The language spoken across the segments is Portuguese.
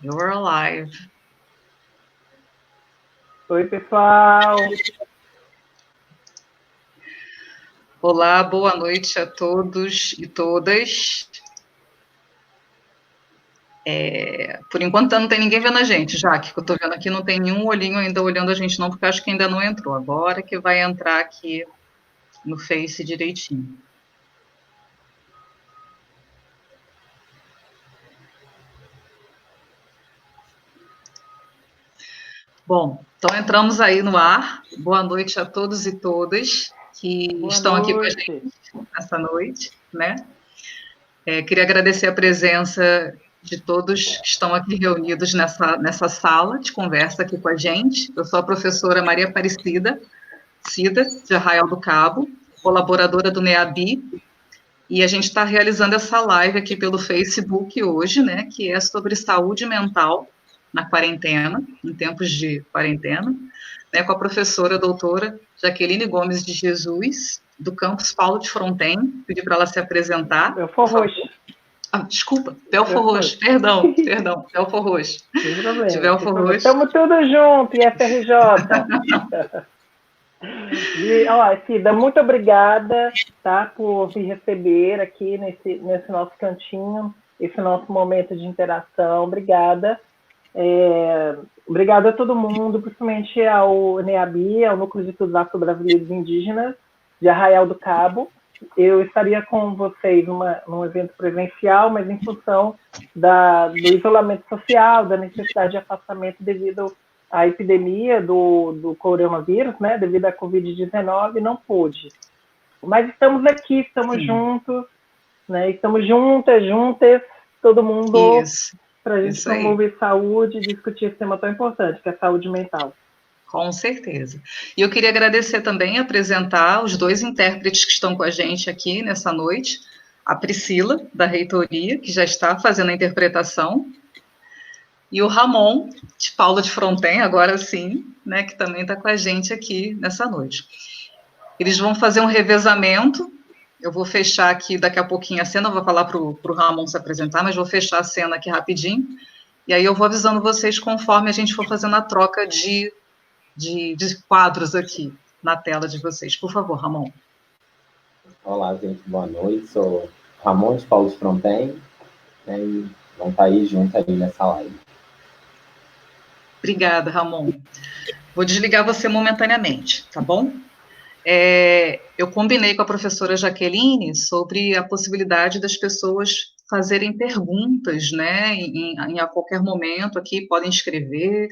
You're alive. Oi, pessoal. Olá, boa noite a todos e todas. Por enquanto não tem ninguém vendo a gente, Jaque, que eu estou vendo aqui, não tem nenhum olhinho ainda olhando a gente não, porque eu acho que ainda não entrou. Agora que vai entrar aqui no Face direitinho. Bom, então entramos aí no ar. Boa noite a todos e todas que Boa estão aqui com a noite. gente nessa noite, né? Queria agradecer a presença de todos que estão aqui reunidos nessa sala de conversa aqui com a gente. Eu sou a professora Maria Aparecida Cida, de Arraial do Cabo, colaboradora do NEABI, e a gente está realizando essa live aqui pelo Facebook hoje, né, que é sobre saúde mental na quarentena, em tempos de quarentena, né, com a professora doutora Jaqueline Gomes de Jesus, do campus Paulo de Fronten. Pedi para ela se apresentar, Belfor por favor. Roxo. Desculpa, Belfor Belfor Roxo, Roxo. perdão, Belfor Roxo. Sem De problema, sem Belfor problema. Roxo. Estamos todos juntos, IFRJ. Cida, muito obrigada, tá, por me receber aqui nesse nosso cantinho, esse nosso momento de interação. Obrigada. Obrigada a todo mundo, principalmente ao NEABI, ao Núcleo de Estudos Afro-Brasileiros Indígenas de Arraial do Cabo. Eu estaria com vocês num evento presencial, mas em função do isolamento social, da necessidade de afastamento devido à epidemia do coronavírus, né, devido à Covid-19, não pude. Mas estamos aqui, estamos juntos, né, estamos juntas, todo mundo, para a gente promover saúde e discutir esse tema tão importante, que é a saúde mental. Com certeza. E eu queria agradecer também, apresentar os dois intérpretes que estão com a gente aqui nessa noite, a Priscila, da reitoria, que já está fazendo a interpretação, e o Ramon, de Paula de Fronten, agora sim, né, que também está com a gente aqui nessa noite. Eles vão fazer um revezamento, eu vou fechar aqui daqui a pouquinho a cena, vou falar para o Ramon se apresentar, mas vou fechar a cena aqui rapidinho, e aí eu vou avisando vocês conforme a gente for fazendo a troca de quadros aqui na tela de vocês. Por favor, Ramon. Olá, gente, boa noite. Sou Ramon de Paulo de Fronten, né, e vamos estar aí junto aí nessa live. Obrigada, Ramon. Vou desligar você momentaneamente, tá bom? Eu combinei com a professora Jaqueline sobre a possibilidade das pessoas fazerem perguntas, né, a qualquer momento aqui, podem escrever,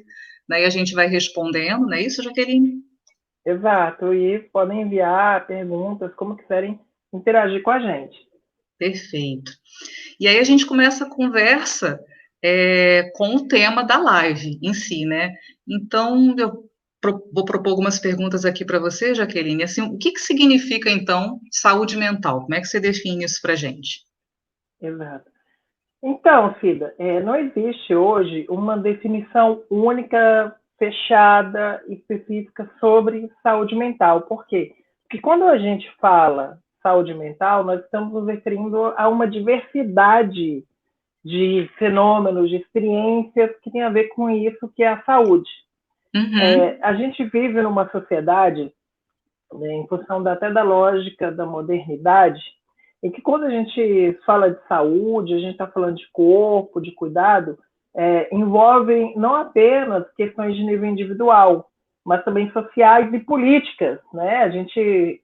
né, e a gente vai respondendo, não é isso, Jaqueline? Exato, e podem enviar perguntas, como quiserem interagir com a gente. Perfeito. E aí a gente começa a conversa com o tema da live em si, né? Então, eu vou propor algumas perguntas aqui para você, Jaqueline. Assim, o que significa, então, saúde mental? Como é que você define isso para a gente? Exato. Então, Cida, não existe hoje uma definição única, fechada, específica sobre saúde mental. Por quê? Porque quando a gente fala saúde mental, nós estamos nos referindo a uma diversidade de fenômenos, de experiências que tem a ver com isso que é a saúde. Uhum. A gente vive numa sociedade, né, em função até da lógica da modernidade, em que quando a gente fala de saúde, a gente está falando de corpo, de cuidado, envolvem não apenas questões de nível individual, mas também sociais e políticas, né? A gente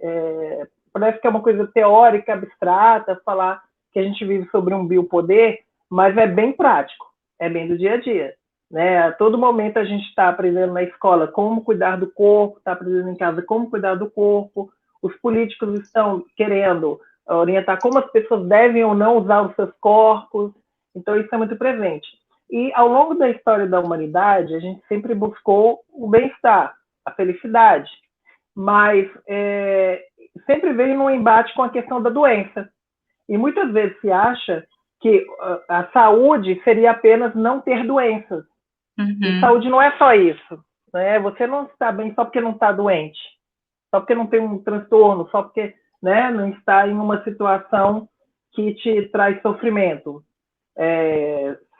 parece que é uma coisa teórica, abstrata, falar que a gente vive sobre um biopoder, mas é bem prático, é bem do dia a dia. Né? A todo momento a gente está aprendendo na escola como cuidar do corpo, está aprendendo em casa como cuidar do corpo, os políticos estão querendo orientar como as pessoas devem ou não usar os seus corpos, então isso é muito presente. E ao longo da história da humanidade, a gente sempre buscou o bem-estar, a felicidade, mas sempre veio num embate com a questão da doença. E muitas vezes se acha que a saúde seria apenas não ter doenças. Uhum. E saúde não é só isso. Né? Você não está bem só porque não está doente, só porque não tem um transtorno, só porque, né, não está em uma situação que te traz sofrimento.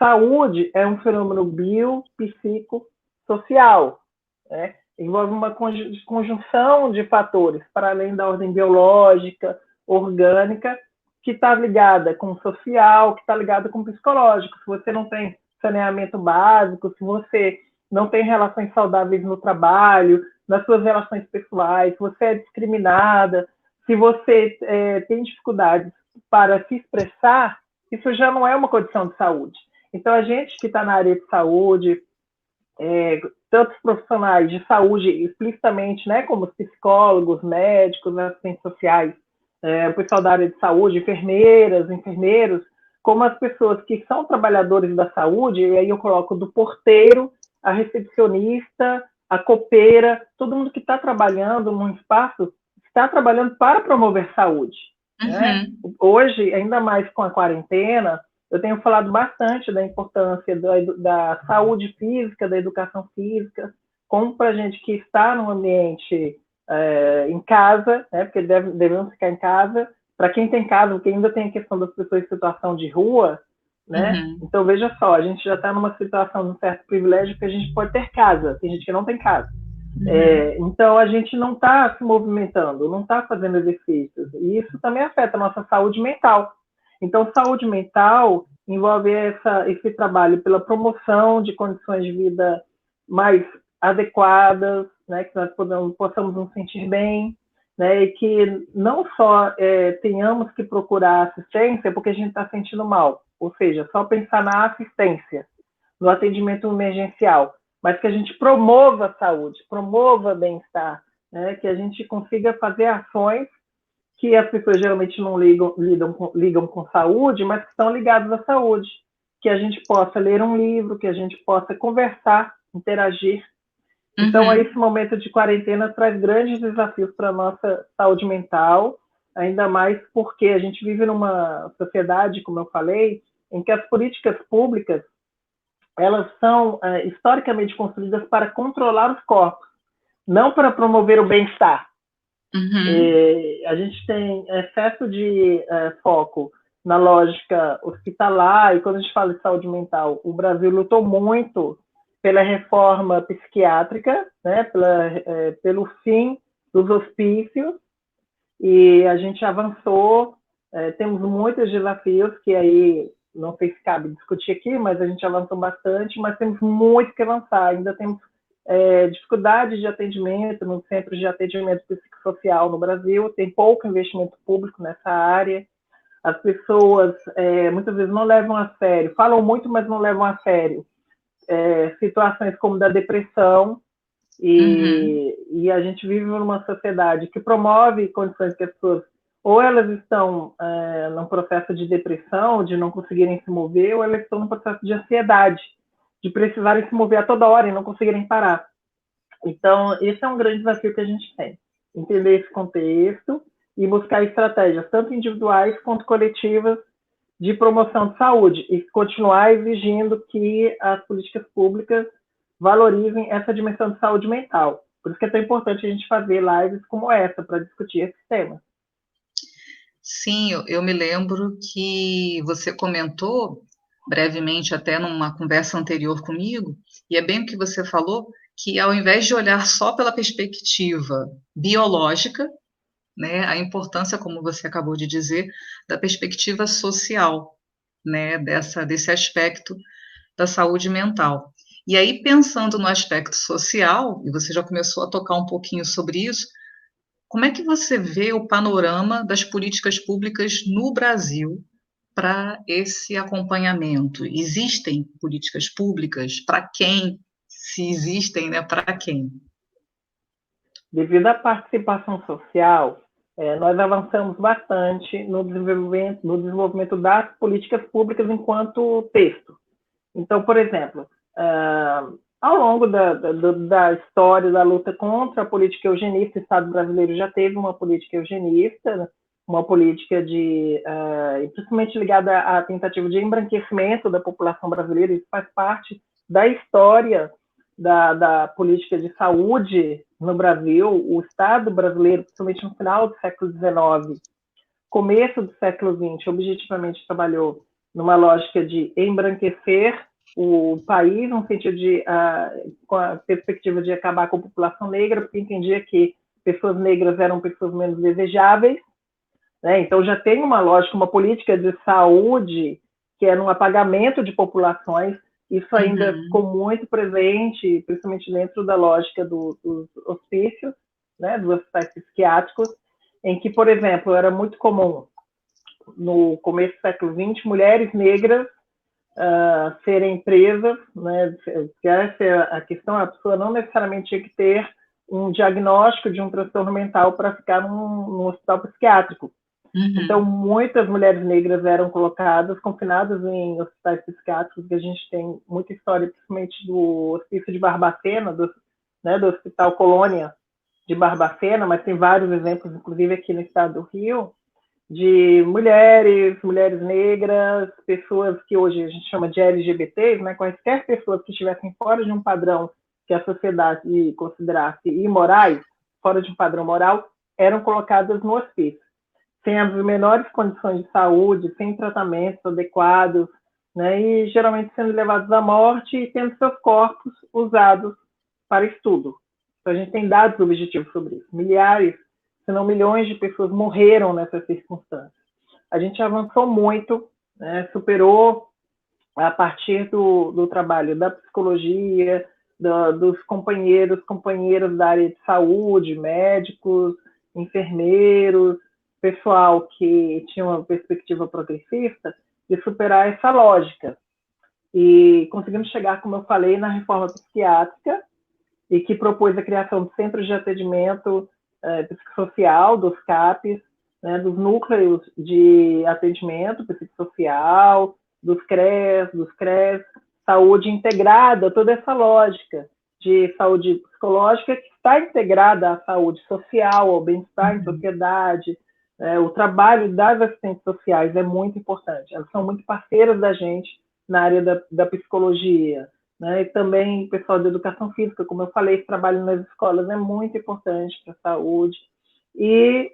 saúde é um fenômeno biopsicossocial, né? Envolve uma conjunção de fatores, para além da ordem biológica, orgânica, que está ligada com o social, que está ligada com o psicológico. Se você não tem saneamento básico, se você não tem relações saudáveis no trabalho, nas suas relações pessoais, se você é discriminada, se você tem dificuldades para se expressar, isso já não é uma condição de saúde. Então, a gente que está na área de saúde, tantos profissionais de saúde explicitamente, né, como os psicólogos, médicos, assistentes sociais, o pessoal da área de saúde, enfermeiras, enfermeiros, como as pessoas que são trabalhadores da saúde, e aí eu coloco do porteiro, a recepcionista, a copeira, todo mundo que está trabalhando num espaço está trabalhando para promover saúde. Né? Hoje, ainda mais com a quarentena, eu tenho falado bastante da importância da saúde física, da educação física, como para a gente que está num ambiente em casa, né, porque devemos ficar em casa, para quem tem casa, porque ainda tem a questão das pessoas em situação de rua, né? Então, veja só, a gente já está numa situação de um certo privilégio que a gente pode ter casa, tem gente que não tem casa. Então, a gente não está se movimentando, não está fazendo exercícios, e isso também afeta a nossa saúde mental. Então, saúde mental envolve esse trabalho pela promoção de condições de vida mais adequadas, né, que nós possamos nos sentir bem, né, e que não só tenhamos que procurar assistência porque a gente está sentindo mal, ou seja, só pensar na assistência, no atendimento emergencial, mas que a gente promova a saúde, promova bem-estar, né, que a gente consiga fazer ações que as pessoas geralmente não ligam com saúde, mas que estão ligadas à saúde, que a gente possa ler um livro, que a gente possa conversar, interagir. Então, esse momento de quarentena traz grandes desafios para a nossa saúde mental, ainda mais porque a gente vive numa sociedade, como eu falei, em que as políticas públicas elas são historicamente construídas para controlar os corpos, não para promover o bem-estar. A gente tem excesso de foco na lógica hospitalar, e quando a gente fala de saúde mental, o Brasil lutou muito pela reforma psiquiátrica, né, pelo fim dos hospícios, e a gente avançou, temos muitos desafios que aí não sei se cabe discutir aqui, mas a gente avançou bastante, mas temos muito que avançar, ainda temos dificuldade de atendimento nos centros de atendimento psicossocial no Brasil, tem pouco investimento público nessa área, as pessoas muitas vezes não levam a sério, falam muito, mas não levam a sério situações como da depressão, e a gente vive numa sociedade que promove condições que as pessoas ou elas estão num processo de depressão, de não conseguirem se mover, ou elas estão num processo de ansiedade, de precisarem se mover a toda hora e não conseguirem parar. Então, esse é um grande desafio que a gente tem. Entender esse contexto e buscar estratégias, tanto individuais quanto coletivas, de promoção de saúde e continuar exigindo que as políticas públicas valorizem essa dimensão de saúde mental. Por isso que é tão importante a gente fazer lives como essa, para discutir esse tema. Sim, eu me lembro que você comentou brevemente até numa conversa anterior comigo, e é bem o que você falou, que ao invés de olhar só pela perspectiva biológica, né, a importância, como você acabou de dizer, da perspectiva social, né, desse aspecto da saúde mental. E aí, pensando no aspecto social, e você já começou a tocar um pouquinho sobre isso, como é que você vê o panorama das políticas públicas no Brasil para esse acompanhamento? Existem políticas públicas? Para quem? Se existem, né? Para quem? Devido à participação social, nós avançamos bastante no desenvolvimento das políticas públicas enquanto texto. Então, por exemplo, ao longo da história da luta contra a política eugenista, o Estado brasileiro já teve uma política eugenista, uma política principalmente ligada à tentativa de embranquecimento da população brasileira. Isso faz parte da história da política de saúde no Brasil. O Estado brasileiro, principalmente no final do século XIX, começo do século XX, objetivamente trabalhou numa lógica de embranquecer o país, no sentido de, com a perspectiva de acabar com a população negra, porque entendia que pessoas negras eram pessoas menos desejáveis, né? Então já tem uma lógica, uma política de saúde que é no apagamento de populações. Isso ainda ficou muito presente, principalmente dentro da lógica dos hospícios, né, dos hospitais psiquiátricos, em que, por exemplo, era muito comum, no começo do século XX, mulheres negras serem presas, né, que essa é a questão, a pessoa não necessariamente tinha que ter um diagnóstico de um transtorno mental para ficar num hospital psiquiátrico. Então, muitas mulheres negras eram colocadas, confinadas em hospitais psiquiátricos, que a gente tem muita história, principalmente do Hospício de Barbacena, do Hospital Colônia de Barbacena, mas tem vários exemplos, inclusive aqui no estado do Rio, de mulheres negras, pessoas que hoje a gente chama de LGBTs, né, quaisquer pessoas que estivessem fora de um padrão que a sociedade considerasse imorais, fora de um padrão moral, eram colocadas no hospício, sem as menores condições de saúde, sem tratamentos adequados, né, e geralmente sendo levados à morte e tendo seus corpos usados para estudo. Então, a gente tem dados objetivos sobre isso. Milhares, se não milhões de pessoas morreram nessas circunstâncias. A gente avançou muito, né, superou a partir do trabalho da psicologia, dos companheiras da área de saúde, médicos, enfermeiros, pessoal que tinha uma perspectiva progressista, de superar essa lógica. E conseguimos chegar, como eu falei, na reforma psiquiátrica, e que propôs a criação de centros de atendimento psicossocial, dos CAPs, né, dos núcleos de atendimento psicossocial, dos CRES, saúde integrada, toda essa lógica de saúde psicológica que está integrada à saúde social, ao bem-estar em sociedade. O trabalho das assistentes sociais é muito importante, elas são muito parceiras da gente na área da psicologia, né? E também o pessoal da educação física, como eu falei, esse trabalho nas escolas é muito importante para a saúde. E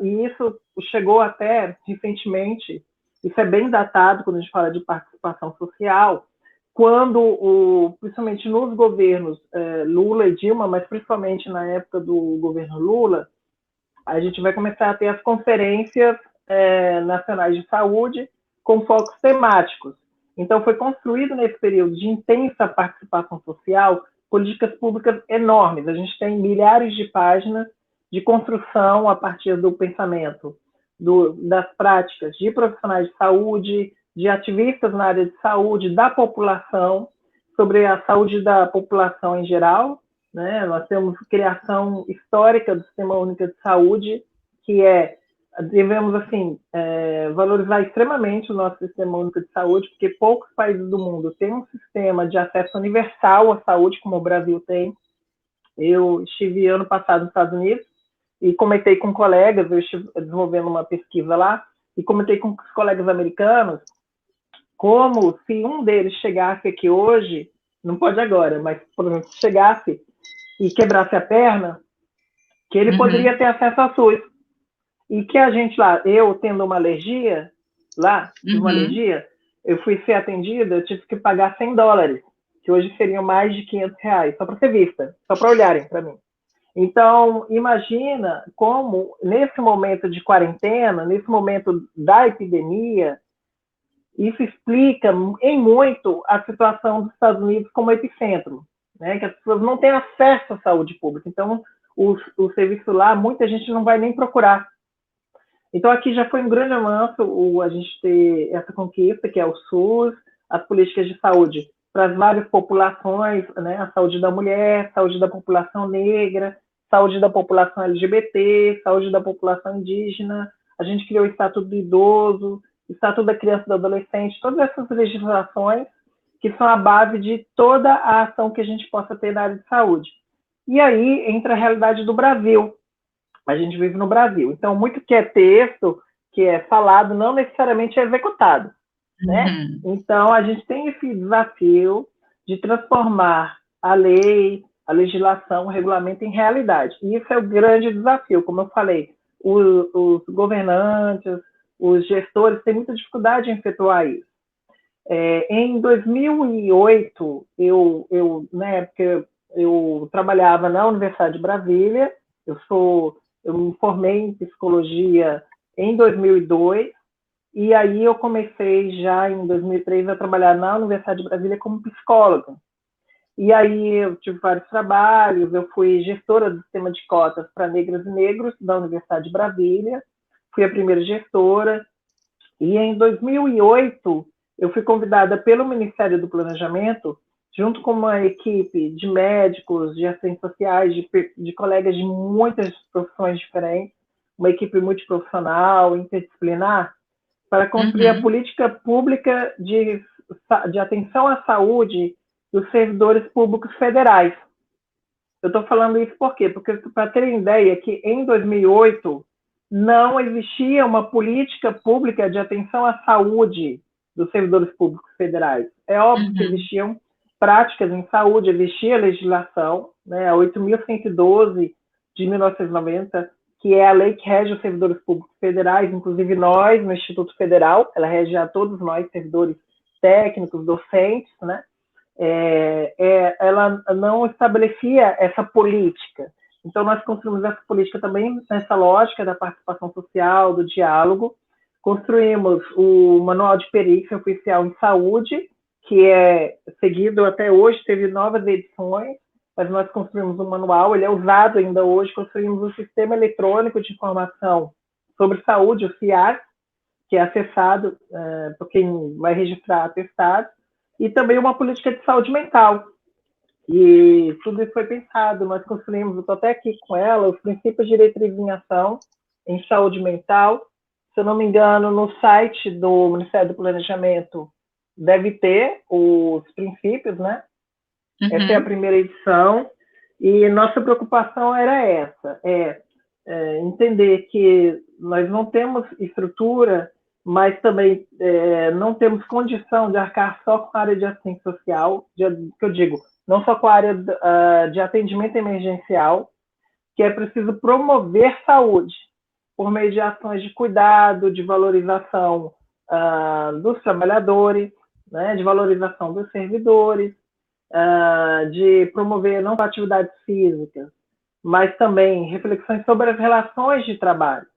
isso chegou até recentemente, isso é bem datado quando a gente fala de participação social, quando, principalmente nos governos Lula e Dilma, mas principalmente na época do governo Lula, a gente vai começar a ter as conferências nacionais de saúde com focos temáticos. Então, foi construído nesse período de intensa participação social políticas públicas enormes. A gente tem milhares de páginas de construção a partir do pensamento, das práticas de profissionais de saúde, de ativistas na área de saúde, da população, sobre a saúde da população em geral, né? Nós temos criação histórica do Sistema Único de Saúde, que devemos assim valorizar extremamente o nosso Sistema Único de Saúde, porque poucos países do mundo têm um sistema de acesso universal à saúde como o Brasil tem. Eu estive ano passado nos Estados Unidos e comentei com colegas, eu estive desenvolvendo uma pesquisa lá, e comentei com os colegas americanos como se um deles chegasse aqui hoje, não pode agora, mas, por exemplo, se chegasse e quebrasse a perna, que ele poderia ter acesso ao SUS. E que a gente lá, eu tendo uma alergia, uma alergia, eu fui ser atendida, eu tive que pagar $100, que hoje seriam mais de R$500, só para ser vista, só para olharem para mim. Então, imagina como, nesse momento de quarentena, nesse momento da epidemia, isso explica em muito a situação dos Estados Unidos como epicentro, né? Que as pessoas não têm acesso à saúde pública. Então, o serviço lá, muita gente não vai nem procurar. Então, aqui já foi um grande avanço a gente ter essa conquista, que é o SUS, as políticas de saúde para as várias populações, né? A saúde da mulher, saúde da população negra, saúde da população LGBT, saúde da população indígena. A gente criou o Estatuto do Idoso, Estatuto da Criança e do Adolescente, todas essas legislações que são a base de toda a ação que a gente possa ter na área de saúde. E aí entra a realidade do Brasil. A gente vive no Brasil. Então, muito que é texto, que é falado, não necessariamente é executado, né? Então, a gente tem esse desafio de transformar a lei, a legislação, o regulamento em realidade. E isso é o grande desafio, como eu falei. Os governantes, os gestores têm muita dificuldade em efetuar isso. Em 2008, porque eu trabalhava na Universidade de Brasília, eu me formei em psicologia em 2002, e aí eu comecei já em 2003 a trabalhar na Universidade de Brasília como psicóloga. E aí eu tive vários trabalhos, eu fui gestora do sistema de cotas para negras e negros da Universidade de Brasília, fui a primeira gestora, e em 2008 eu fui convidada pelo Ministério do Planejamento, junto com uma equipe de médicos, de assistentes sociais, de colegas de muitas profissões diferentes, uma equipe multiprofissional, interdisciplinar, para construir a política pública de atenção à saúde dos servidores públicos federais. Eu estou falando isso por quê? Porque, para terem ideia, que em 2008 não existia uma política pública de atenção à saúde dos servidores públicos federais. É óbvio que existiam práticas em saúde, existia legislação, né, a 8.112 de 1990, que é a lei que rege os servidores públicos federais, inclusive nós, no Instituto Federal, ela rege a todos nós, servidores técnicos, docentes, né? Ela não estabelecia essa política. Então, nós construímos essa política também nessa lógica da participação social, do diálogo. Construímos o Manual de Perícia Oficial em Saúde, que é seguido até hoje, teve novas edições, mas nós construímos um manual, ele é usado ainda hoje, construímos um Sistema Eletrônico de Informação sobre Saúde, o CIAS, que é acessado por quem vai registrar atestado, e também uma política de saúde mental. E tudo isso foi pensado, nós construímos, eu estou até aqui com ela, os princípios diretrizes em ação em saúde mental. Se eu não me engano, no site do Ministério do Planejamento deve ter os princípios, né? Essa é a primeira edição, e nossa preocupação era essa, entender que nós não temos estrutura, mas também não temos condição de arcar só com a área de assistência social, que eu digo, não só com a área de atendimento emergencial, que é preciso promover saúde por meio de ações de cuidado, de valorização dos trabalhadores, né, de valorização dos servidores, de promover não só atividades físicas, mas também reflexões sobre as relações de trabalho.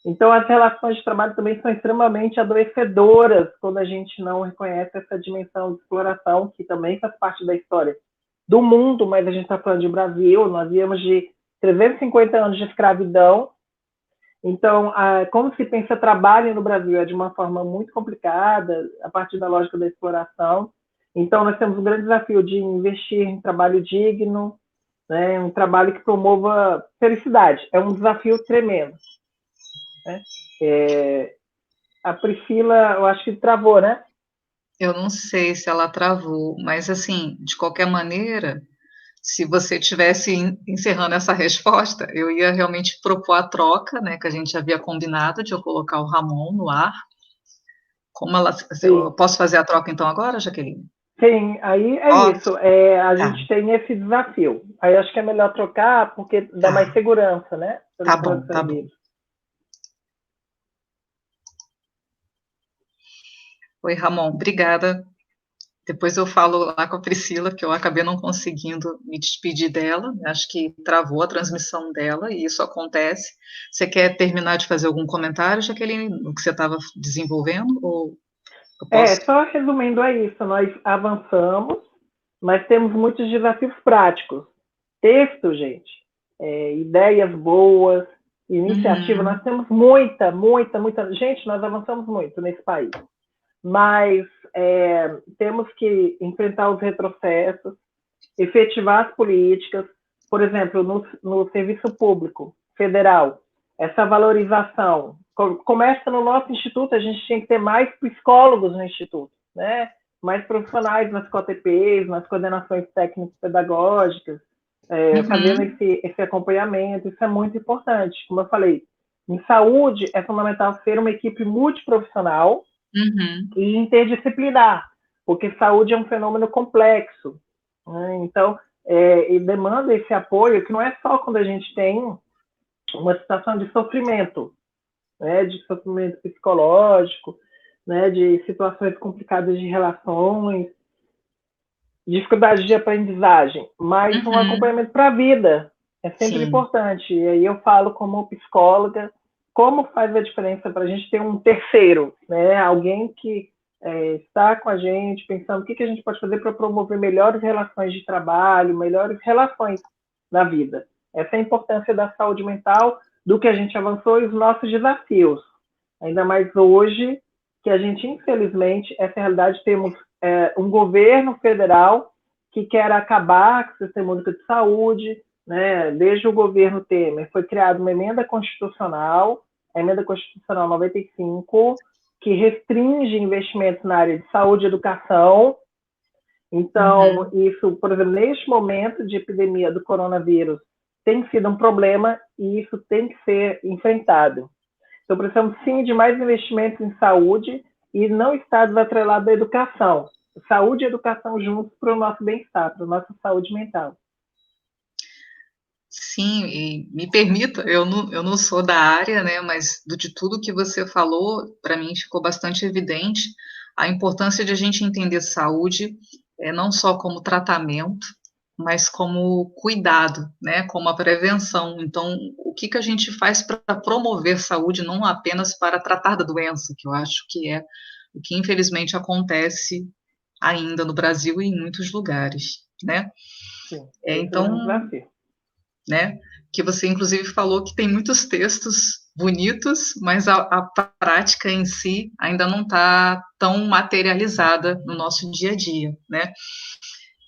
Então, as relações de trabalho também são extremamente adoecedoras quando a gente não reconhece essa dimensão de exploração, que também faz parte da história do mundo, mas a gente está falando de Brasil, nós viemos de 350 anos de escravidão. Então, como se pensa trabalho no Brasil é de uma forma muito complicada, a partir da lógica da exploração. Então, nós temos um grande desafio de investir em trabalho digno, né, um trabalho que promova felicidade. É um desafio tremendo. Né? A Priscila, eu acho que travou, né? Eu não sei se ela travou, mas, assim, de qualquer maneira, se você tivesse encerrando essa resposta, eu ia realmente propor a troca, né, que a gente havia combinado de eu colocar o Ramon no ar. Eu posso fazer a troca então agora, Jaqueline? Sim, aí isso. A gente tem esse desafio. Aí acho que é melhor trocar porque dá mais segurança, né? Tá bom, tá bom. Oi, Ramon, obrigada. Depois eu falo lá com a Priscila, que eu acabei não conseguindo me despedir dela, acho que travou a transmissão dela, e isso acontece. Você quer terminar de fazer algum comentário, Jaqueline, no que você estava desenvolvendo? Ou eu posso... Só resumindo isso, nós avançamos, mas temos muitos desafios práticos. Texto, gente, ideias boas, iniciativa, nós temos muita. Gente, nós avançamos muito nesse país. Mas temos que enfrentar os retrocessos, efetivar as políticas, por exemplo, no serviço público federal, essa valorização. Começa no nosso instituto, a gente tinha que ter mais psicólogos no instituto, né? Mais profissionais nas COTPs, nas coordenações técnico-pedagógicas, fazendo esse acompanhamento, isso é muito importante. Como eu falei, em saúde é fundamental ser uma equipe multiprofissional, e interdisciplinar, porque saúde é um fenômeno complexo, né? Então, e demanda esse apoio, que não é só quando a gente tem uma situação de sofrimento, né, de sofrimento psicológico, né, de situações complicadas de relações, dificuldade de aprendizagem, mas um acompanhamento para a vida é sempre importante. E aí eu falo como psicóloga, como faz a diferença para a gente ter um terceiro, né, alguém que está com a gente, pensando o que a gente pode fazer para promover melhores relações de trabalho, melhores relações na vida. Essa é a importância da saúde mental, do que a gente avançou e os nossos desafios. Ainda mais hoje, que a gente, infelizmente, essa realidade, temos um governo federal que quer acabar com o Sistema Único de Saúde, né? Desde o governo Temer foi criada uma emenda constitucional, a emenda constitucional 95, que restringe investimentos na área de saúde e educação. Então, isso, por exemplo, neste momento de epidemia do coronavírus, tem sido um problema e isso tem que ser enfrentado. Então, precisamos, sim, de mais investimentos em saúde e não estar desatrelado da educação. Saúde e educação juntos para o nosso bem-estar, para a nossa saúde mental. Sim, e me permita, eu não sou da área, né, mas de tudo que você falou, para mim ficou bastante evidente a importância de a gente entender saúde, não só como tratamento, mas como cuidado, né, como a prevenção. Então, o que a gente faz para promover saúde, não apenas para tratar da doença, que eu acho que é o que infelizmente acontece ainda no Brasil e em muitos lugares, né? Sim, Então, né, que você inclusive falou que tem muitos textos bonitos, mas a prática em si ainda não está tão materializada no nosso dia a dia, né?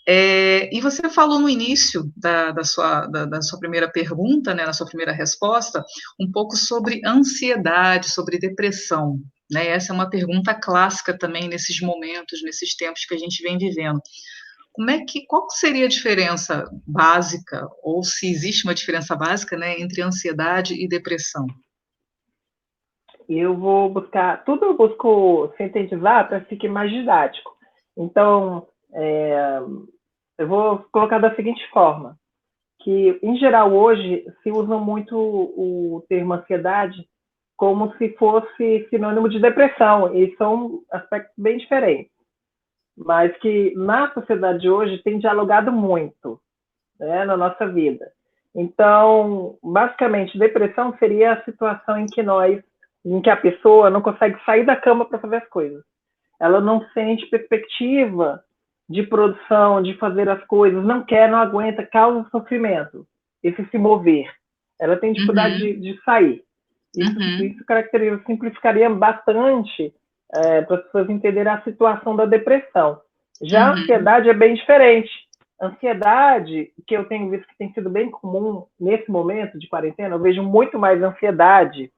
E você falou no início da sua primeira pergunta, né, na sua primeira resposta, um pouco sobre ansiedade, sobre depressão, né? Essa é uma pergunta clássica também nesses momentos, nesses tempos que a gente vem vivendo. Qual seria a diferença básica, ou se existe uma diferença básica, né, entre ansiedade e depressão? Eu vou buscar, tudo eu busco sintetizar para ficar mais didático. Então, eu vou colocar da seguinte forma, que, em geral, hoje, se usa muito o termo ansiedade como se fosse sinônimo de depressão, e são aspectos bem diferentes, mas que, na sociedade de hoje, tem dialogado muito, né, na nossa vida. Então, basicamente, depressão seria a situação em que a pessoa não consegue sair da cama para fazer as coisas. Ela não sente perspectiva de produção, de fazer as coisas, não quer, não aguenta, causa sofrimento, esse se mover. Ela tem dificuldade de sair. Isso caracteriza, simplificaria bastante para as pessoas entenderem a situação da depressão. Já a ansiedade é bem diferente. A ansiedade, que eu tenho visto que tem sido bem comum nesse momento de quarentena, eu vejo muito mais ansiedade,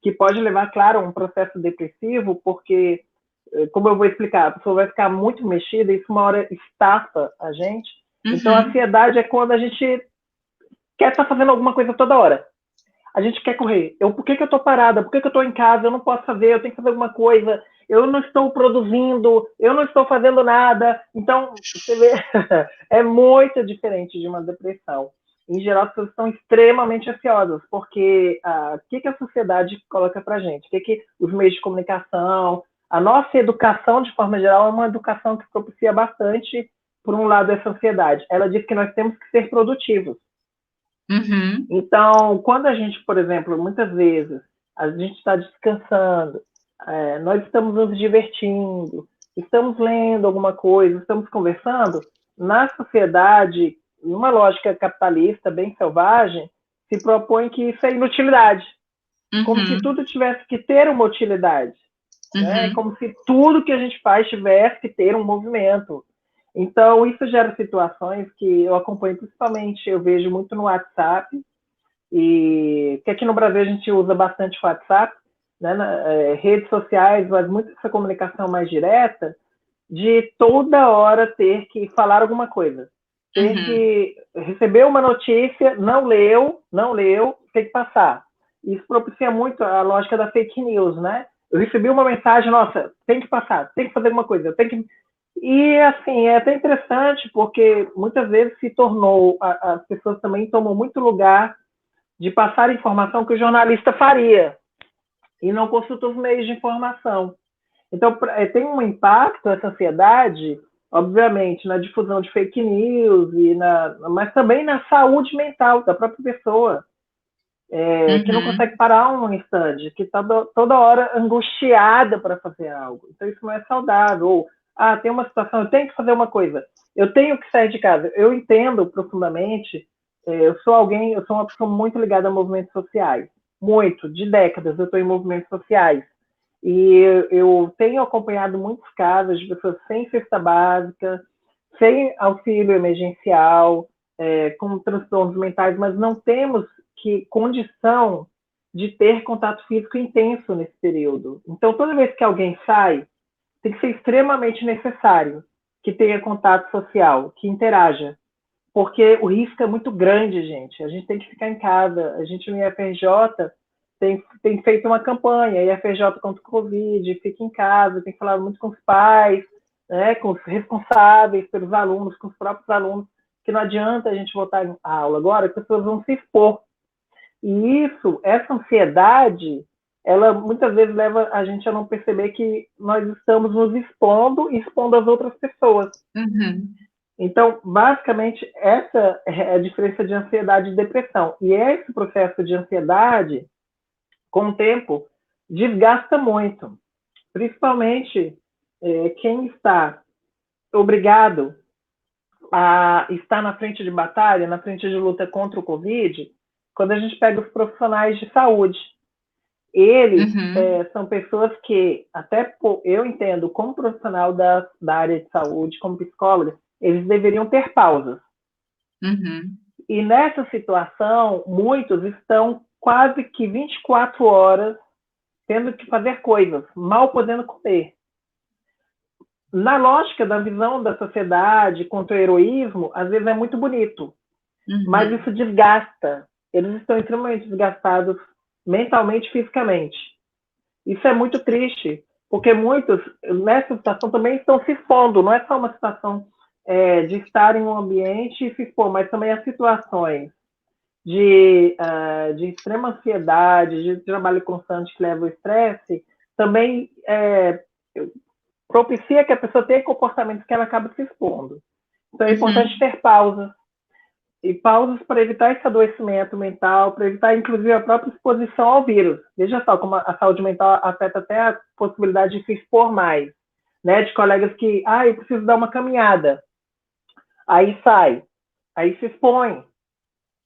que pode levar, claro, a um processo depressivo, porque, como eu vou explicar, a pessoa vai ficar muito mexida, e isso uma hora estafa a gente. Então, a ansiedade é quando a gente quer estar fazendo alguma coisa toda hora. A gente quer correr. Por que eu estou parada? Por que eu estou em casa? Eu não posso fazer, eu tenho que fazer alguma coisa. Eu não estou produzindo, eu não estou fazendo nada. Então, você vê, é muito diferente de uma depressão. Em geral, as pessoas estão extremamente ansiosas, porque o que a sociedade coloca para a gente? O que os meios de comunicação, a nossa educação, de forma geral, é uma educação que propicia bastante, por um lado, essa ansiedade. Ela diz que nós temos que ser produtivos. Então, quando a gente, por exemplo, muitas vezes, a gente está descansando, nós estamos nos divertindo, estamos lendo alguma coisa, estamos conversando, na sociedade, numa lógica capitalista bem selvagem, se propõe que isso é inutilidade. Como se tudo tivesse que ter uma utilidade. Né? Como se tudo que a gente faz tivesse que ter um movimento. Então, isso gera situações que eu acompanho principalmente, eu vejo muito no WhatsApp, e que aqui no Brasil a gente usa bastante o WhatsApp, né, redes sociais, mas muito essa comunicação mais direta, de toda hora ter que falar alguma coisa. Ter que receber uma notícia, não leu, tem que passar. Isso propicia muito a lógica da fake news, né? Eu recebi uma mensagem, nossa, tem que passar, tem que fazer alguma coisa, tem que... E, assim, é até interessante, porque muitas vezes se tornou, as pessoas também tomam muito lugar de passar informação que o jornalista faria. e não consulta os meios de informação. Então, tem um impacto essa ansiedade, obviamente, na difusão de fake news, mas também na saúde mental da própria pessoa, que não consegue parar um instante, que está toda hora angustiada para fazer algo. Então, isso não é saudável. Ou, tem uma situação, eu tenho que fazer uma coisa, eu tenho que sair de casa. Eu entendo profundamente, eu sou uma pessoa muito ligada a movimentos sociais, muito, de décadas eu estou em movimentos sociais. E eu tenho acompanhado muitos casos de pessoas sem cesta básica, sem auxílio emergencial, com transtornos mentais, mas não temos condição de ter contato físico intenso nesse período. Então, toda vez que alguém sai, tem que ser extremamente necessário que tenha contato social, que interaja, porque o risco é muito grande, gente. A gente tem que ficar em casa. A gente no IFRJ tem feito uma campanha, IFRJ contra o Covid, fica em casa, tem falado muito com os pais, né, com os responsáveis pelos alunos, com os próprios alunos, que não adianta a gente voltar à aula agora, que as pessoas vão se expor. E essa ansiedade, ela muitas vezes leva a gente a não perceber que nós estamos nos expondo e expondo as outras pessoas. Então, basicamente, essa é a diferença de ansiedade e depressão. E esse processo de ansiedade, com o tempo, desgasta muito. Principalmente quem está obrigado a estar na frente de batalha, na frente de luta contra o Covid, quando a gente pega os profissionais de saúde. Eles são pessoas que, até eu entendo, como profissional da área de saúde, como psicóloga, eles deveriam ter pausas. E nessa situação, muitos estão quase que 24 horas tendo que fazer coisas, mal podendo comer. Na lógica da visão da sociedade contra o heroísmo, às vezes é muito bonito, mas isso desgasta. Eles estão extremamente desgastados mentalmente e fisicamente. Isso é muito triste, porque muitos, nessa situação, também estão se expondo. Não é só uma situação de estar em um ambiente e se expor, mas também as situações de extrema ansiedade, de trabalho constante que leva ao estresse, também propicia que a pessoa tenha comportamentos que ela acaba se expondo. Então é importante ter pausas, e pausas para evitar esse adoecimento mental, para evitar, inclusive, a própria exposição ao vírus. Veja só como a saúde mental afeta até a possibilidade de se expor mais, né? De colegas que, eu preciso dar uma caminhada. Aí sai, aí se expõe.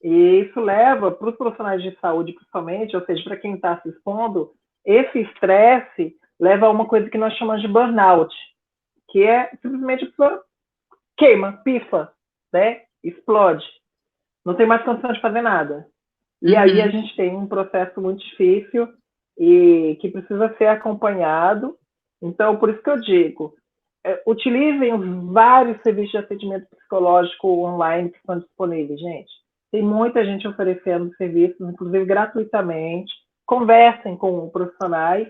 E isso leva para os profissionais de saúde, principalmente, ou seja, para quem está se expondo, esse estresse leva a uma coisa que nós chamamos de burnout, que é simplesmente a pessoa queima, pifa, né? Explode. Não tem mais condição de fazer nada. E aí a gente tem um processo muito difícil e que precisa ser acompanhado. Então, por isso que eu digo, utilizem os vários serviços de atendimento psicológico online que estão disponíveis, gente. Tem muita gente oferecendo serviços, inclusive gratuitamente. Conversem com profissionais.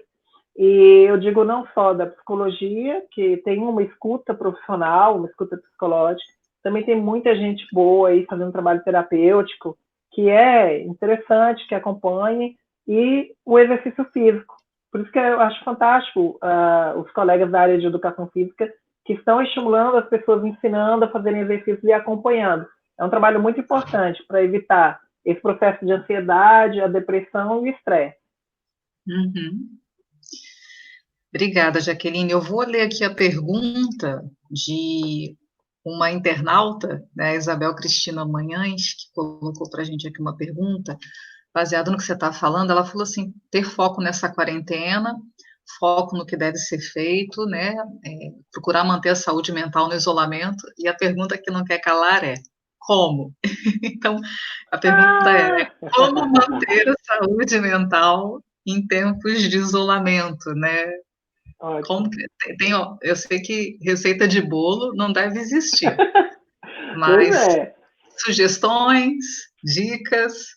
E eu digo não só da psicologia, que tem uma escuta profissional, uma escuta psicológica, também tem muita gente boa aí fazendo trabalho terapêutico, que é interessante, que acompanhe, e o exercício físico. Por isso que eu acho fantástico os colegas da área de educação física que estão estimulando as pessoas, ensinando a fazerem exercícios e acompanhando. É um trabalho muito importante para evitar esse processo de ansiedade, a depressão e o estresse. Obrigada, Jaqueline. Eu vou ler aqui a pergunta de uma internauta, né, Isabel Cristina Manhães, que colocou para a gente aqui uma pergunta, baseada no que você está falando. Ela falou assim, ter foco nessa quarentena, foco no que deve ser feito, né, procurar manter a saúde mental no isolamento, e a pergunta que não quer calar é, como? Então, a pergunta é, como manter a saúde mental em tempos de isolamento, né? Como eu sei que receita de bolo não deve existir, mas sugestões, dicas.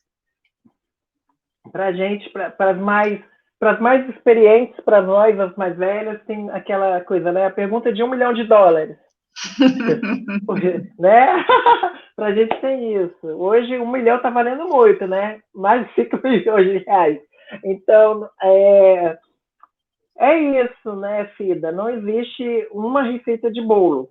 Para a gente, para as mais experientes, para nós, as mais velhas, tem aquela coisa, né? A pergunta de $1 milhão. Né? Para a gente tem isso. Hoje, 1 milhão está valendo muito, né? Mais de 5 milhões de reais. Então, é isso, né, Cida? Não existe uma receita de bolo.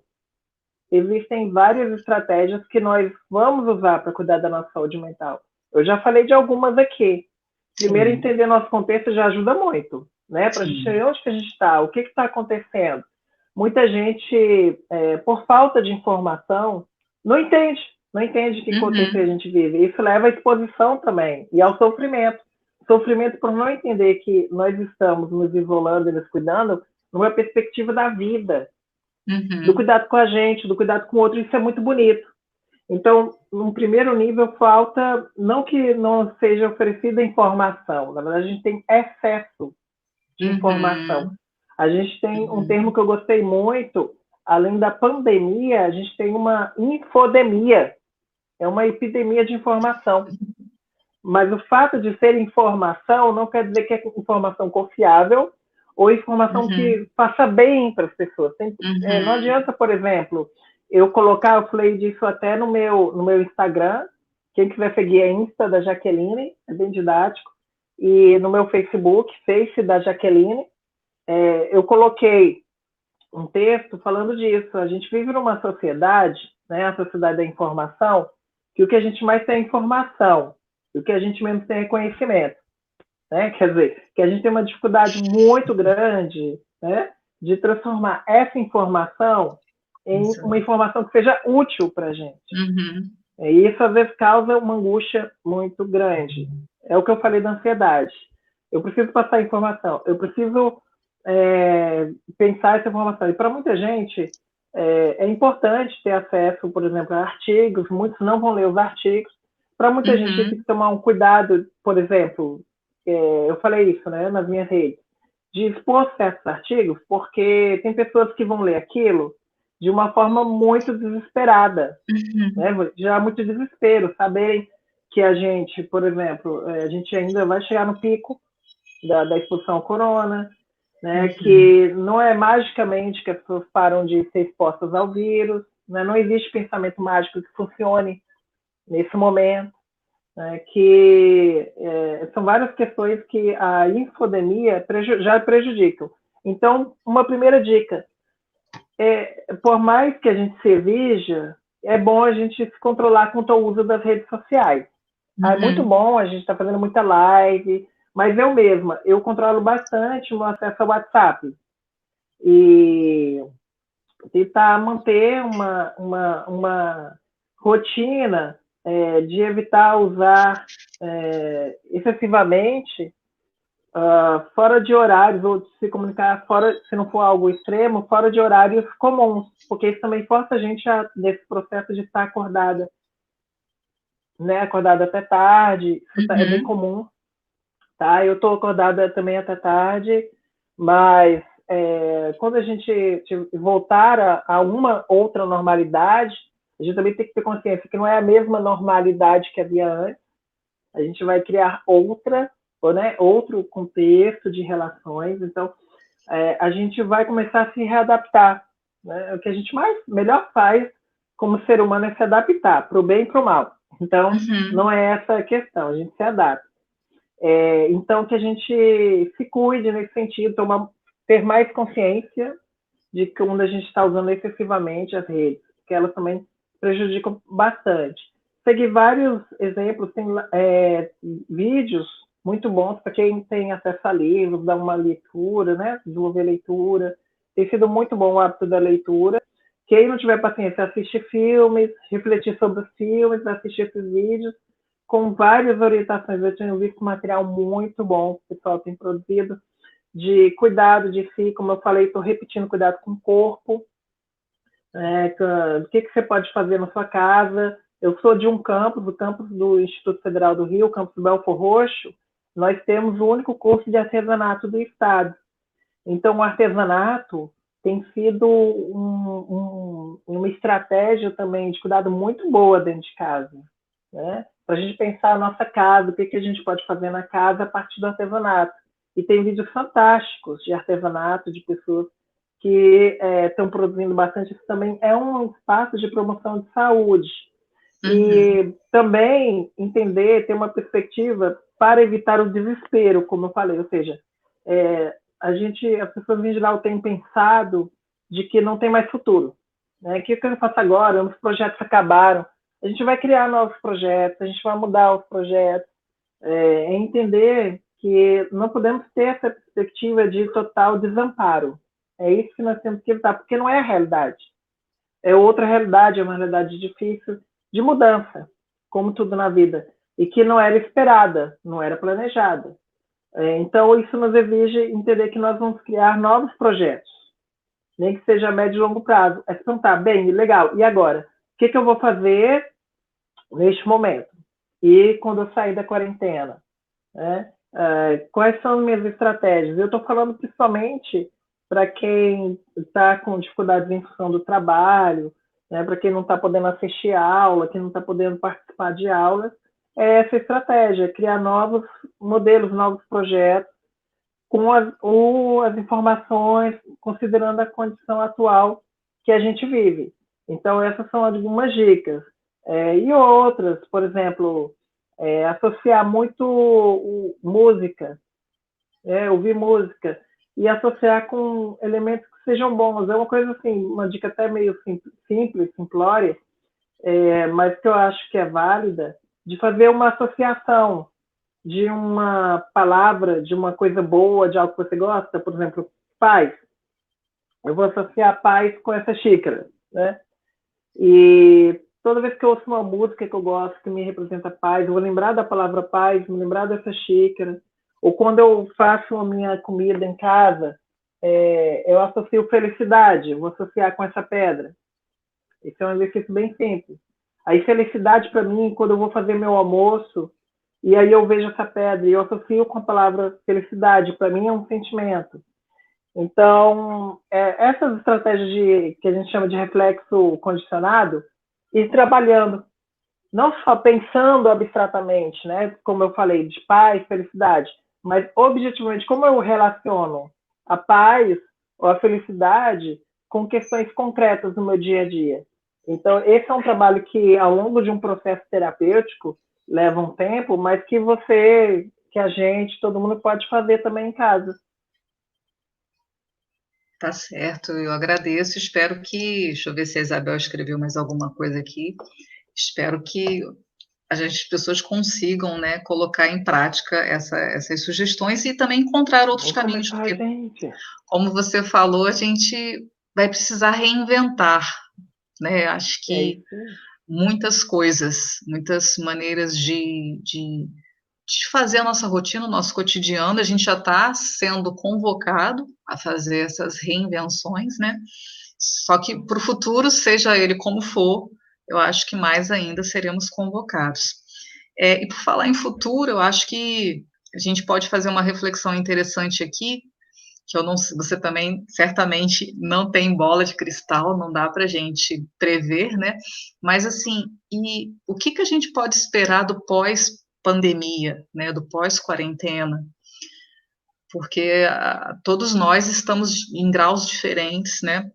Existem várias estratégias que nós vamos usar para cuidar da nossa saúde mental. Eu já falei de algumas aqui. Primeiro, entender nosso contexto já ajuda muito, né? Para a gente saber onde que a gente está, o que está acontecendo. Muita gente, por falta de informação, não entende que contexto a gente vive. Isso leva à exposição também e ao sofrimento. Sofrimento por não entender que nós estamos nos isolando e nos cuidando numa perspectiva da vida, do cuidado com a gente, do cuidado com o outro. Isso é muito bonito. Então, num primeiro nível, falta, não que não seja oferecida informação, na verdade, a gente tem excesso de informação. A gente tem um termo que eu gostei muito, além da pandemia, a gente tem uma infodemia, é uma epidemia de informação. Mas o fato de ser informação não quer dizer que é informação confiável ou informação que faça bem para as pessoas. Não adianta, por exemplo, eu falei disso até no meu Instagram, quem quiser seguir é Insta da Jaqueline, é bem didático, e no meu Facebook, Face da Jaqueline, eu coloquei um texto falando disso. A gente vive numa sociedade, né, a sociedade da informação, que o que a gente mais tem é informação, e o que a gente menos tem é conhecimento. Né? Quer dizer, que a gente tem uma dificuldade muito grande, né, de transformar essa informação em uma informação que seja útil para a gente. E isso, às vezes, causa uma angústia muito grande. É o que eu falei da ansiedade. Eu preciso passar informação, eu preciso pensar essa informação. E para muita gente, é importante ter acesso, por exemplo, a artigos. Muitos não vão ler os artigos. Para muita gente, tem que tomar um cuidado, por exemplo, eu falei isso, né, nas minhas redes, de expor certos artigos, porque tem pessoas que vão ler aquilo de uma forma muito desesperada, né? Já há muito desespero, saberem que a gente, por exemplo, a gente ainda vai chegar no pico da exposição ao corona, né? Que não é magicamente que as pessoas param de ser expostas ao vírus, né? Não existe pensamento mágico que funcione nesse momento. Que são várias questões que a infodemia já prejudicam. Então, uma primeira dica, por mais que a gente se exija, é bom a gente se controlar quanto ao uso das redes sociais. É muito bom, a gente está fazendo muita live, mas eu mesma, eu controlo bastante o meu acesso ao WhatsApp. E tentar manter uma rotina de evitar usar excessivamente fora de horários, ou de se comunicar fora, se não for algo extremo, fora de horários comuns, porque isso também força a gente nesse processo de estar acordada, né? Acordada até tarde, isso é bem comum, tá? Eu estou acordada também até tarde, mas quando a gente voltar a uma outra normalidade, a gente também tem que ter consciência que não é a mesma normalidade que havia antes. A gente vai criar outra, né, outro contexto de relações. Então, a gente vai começar a se readaptar. Né? O que a gente melhor faz como ser humano é se adaptar, para o bem e para o mal. Então, não é essa a questão, a gente se adapta. Então, que a gente se cuide nesse sentido, ter mais consciência de que quando a gente está usando excessivamente as redes, que elas também prejudicam bastante. Segui vários exemplos, tem vídeos muito bons para quem tem acesso a livros, dar uma leitura, né? Desenvolver leitura. Tem sido muito bom o hábito da leitura. Quem não tiver paciência, assistir filmes, refletir sobre os filmes, assistir esses vídeos, com várias orientações. Eu tenho visto um material muito bom que o pessoal tem produzido, de cuidado de si, como eu falei, estou repetindo, cuidado com o corpo, o que você pode fazer na sua casa. Eu sou de um campus, o campus do Instituto Federal do Rio, o campus do Belfor Roxo, nós temos o único curso de artesanato do estado. Então, o artesanato tem sido uma estratégia também de cuidado muito boa dentro de casa, né? Para a gente pensar a nossa casa, o que a gente pode fazer na casa a partir do artesanato. E tem vídeos fantásticos de artesanato, de pessoas que estão produzindo bastante. Isso também é um espaço de promoção de saúde. E também entender, ter uma perspectiva para evitar o desespero, como eu falei, ou seja, as pessoas em geral têm pensado de que não tem mais futuro, né? O que eu faço agora? Os projetos acabaram, a gente vai criar novos projetos, a gente vai mudar os projetos, entender que não podemos ter essa perspectiva de total desamparo. É isso que nós temos que evitar, porque não é a realidade. É outra realidade, é uma realidade difícil de mudança, como tudo na vida, e que não era esperada, não era planejada. Então, isso nos exige entender que nós vamos criar novos projetos, nem que seja a médio e longo prazo. É se perguntar, bem, legal, e agora? O que eu vou fazer neste momento? E quando eu sair da quarentena? Né? Quais são as minhas estratégias? Eu estou falando principalmente para quem está com dificuldades em função do trabalho, né? Para quem não está podendo assistir a aula, quem não está podendo participar de aulas, é essa estratégia, criar novos modelos, novos projetos, com as informações, considerando a condição atual que a gente vive. Então, essas são algumas dicas. E outras, por exemplo, associar muito música, ouvir música, e associar com elementos que sejam bons. É uma coisa assim, uma dica até meio simples, simplória, mas que eu acho que é válida, de fazer uma associação de uma palavra, de uma coisa boa, de algo que você gosta, por exemplo, paz. Eu vou associar paz com essa xícara, né? E toda vez que eu ouço uma música que eu gosto, que me representa paz, eu vou lembrar da palavra paz, me lembrar dessa xícara. Ou quando eu faço a minha comida em casa, eu associo felicidade, eu vou associar com essa pedra. Esse é um exercício bem simples. Aí felicidade para mim, quando eu vou fazer meu almoço, e aí eu vejo essa pedra e eu associo com a palavra felicidade, para mim é um sentimento. Então, essas estratégias que a gente chama de reflexo condicionado, ir trabalhando, não só pensando abstratamente, né, como eu falei, de paz, felicidade, mas objetivamente, como eu relaciono a paz ou a felicidade com questões concretas no meu dia a dia. Então, esse é um trabalho que, ao longo de um processo terapêutico, leva um tempo, mas que a gente, todo mundo pode fazer também em casa. Tá certo, eu agradeço. Espero que. Deixa eu ver se a Isabel escreveu mais alguma coisa aqui. Espero que as pessoas consigam, né, colocar em prática essas sugestões e também encontrar outros Vamos caminhos, começar, porque, gente. como você falou, a gente vai precisar reinventar, né? Acho É que isso. muitas coisas, muitas maneiras de fazer a nossa rotina, o nosso cotidiano, a gente já está sendo convocado a fazer essas reinvenções, né? Só que para o futuro, seja ele como for, eu acho que mais ainda seremos convocados. E por falar em futuro, eu acho que a gente pode fazer uma reflexão interessante aqui, que eu não, você também certamente não tem bola de cristal, não dá para a gente prever, né? Mas assim, e o que a gente pode esperar do pós-pandemia, né? Do pós-quarentena? Porque todos nós estamos em graus diferentes, né?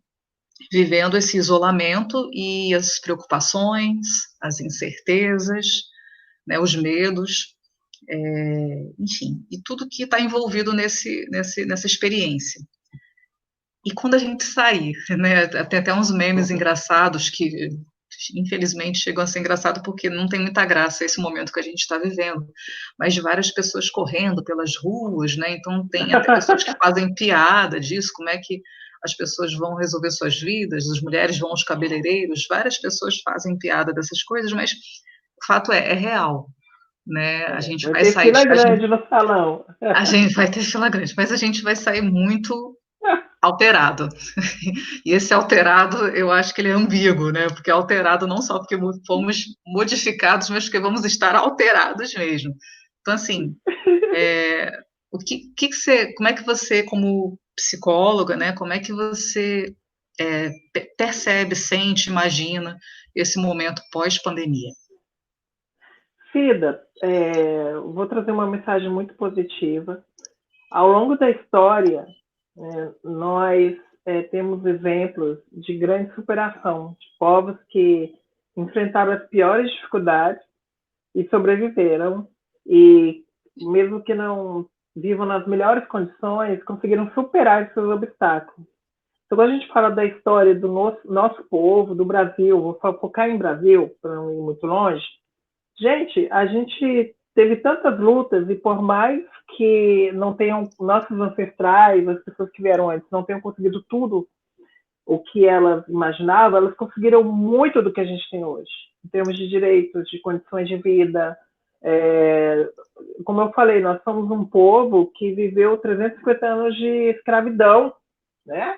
Vivendo esse isolamento e as preocupações, as incertezas, né? Os medos, enfim, e tudo que está envolvido nessa experiência. E quando a gente sair, né, tem até uns memes engraçados que, infelizmente, chegam a ser engraçado porque não tem muita graça esse momento que a gente está vivendo, mas de várias pessoas correndo pelas ruas, né, então tem até pessoas que fazem piada disso, como é que as pessoas vão resolver suas vidas, as mulheres vão aos cabeleireiros, várias pessoas fazem piada dessas coisas, mas o fato é real, né, a gente Vai vai ter sair, fila grande no salão. a gente vai ter fila grande, mas a gente vai sair muito alterado. E esse alterado, eu acho que ele é ambíguo, né? Porque alterado não só porque fomos modificados, mas porque vamos estar alterados mesmo. Então, assim, como é que você, como psicóloga, né? Como é que você percebe, sente, imagina esse momento pós-pandemia? Cida, vou trazer uma mensagem muito positiva. Ao longo da história, nós temos exemplos de grande superação, de povos que enfrentaram as piores dificuldades e sobreviveram, e mesmo que não vivam nas melhores condições, conseguiram superar esses obstáculos. Então, quando a gente fala da história do nosso povo, do Brasil, vou focar em Brasil, para não ir muito longe, gente, a gente teve tantas lutas, e por mais que não tenham, nossos ancestrais, as pessoas que vieram antes, não tenham conseguido tudo o que elas imaginavam, elas conseguiram muito do que a gente tem hoje, em termos de direitos, de condições de vida. Como eu falei, nós somos um povo que viveu 350 anos de escravidão, né?